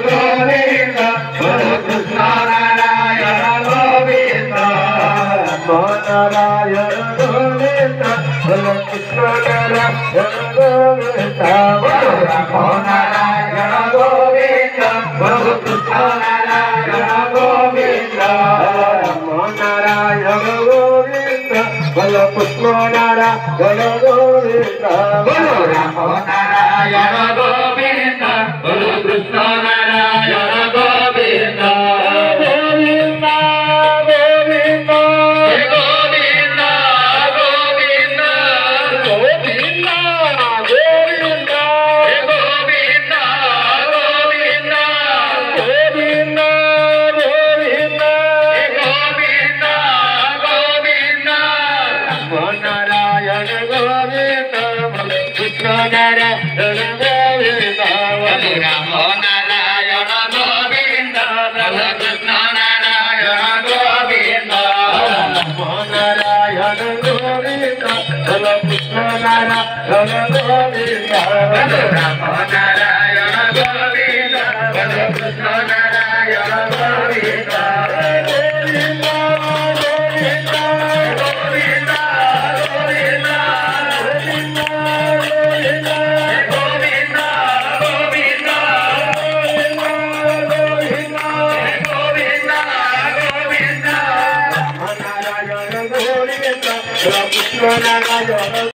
गोविंद बोलो कृष्ण नारायण गोविंद नारायण गोविंद बोलो कृष्ण नारायण गोविंद बोलो राम नारायण गोविंद बोलो कृष्ण नारायण गोविंद राम नारायण गोविंद बोलो कृष्ण नारायण गोविंद बोलो राम नारायण गोविंद बोलो कृष्ण नारायण गोविंद गोविंद गोविंद गोविंद गोविंद गोविंद गोविंद गोविंद गोविंद गोविंद गोविंद गोविंद गोविंद नारायण गोविंद कृष्ण नारायण गोविंद राम नारायण गोविंद कृष्ण नारायण गोविंद नारायण गोविंद कृष्ण नारायण गोविंद राम नारायण गोविंद कृष्ण नारायण गोविंद Krishna Narayan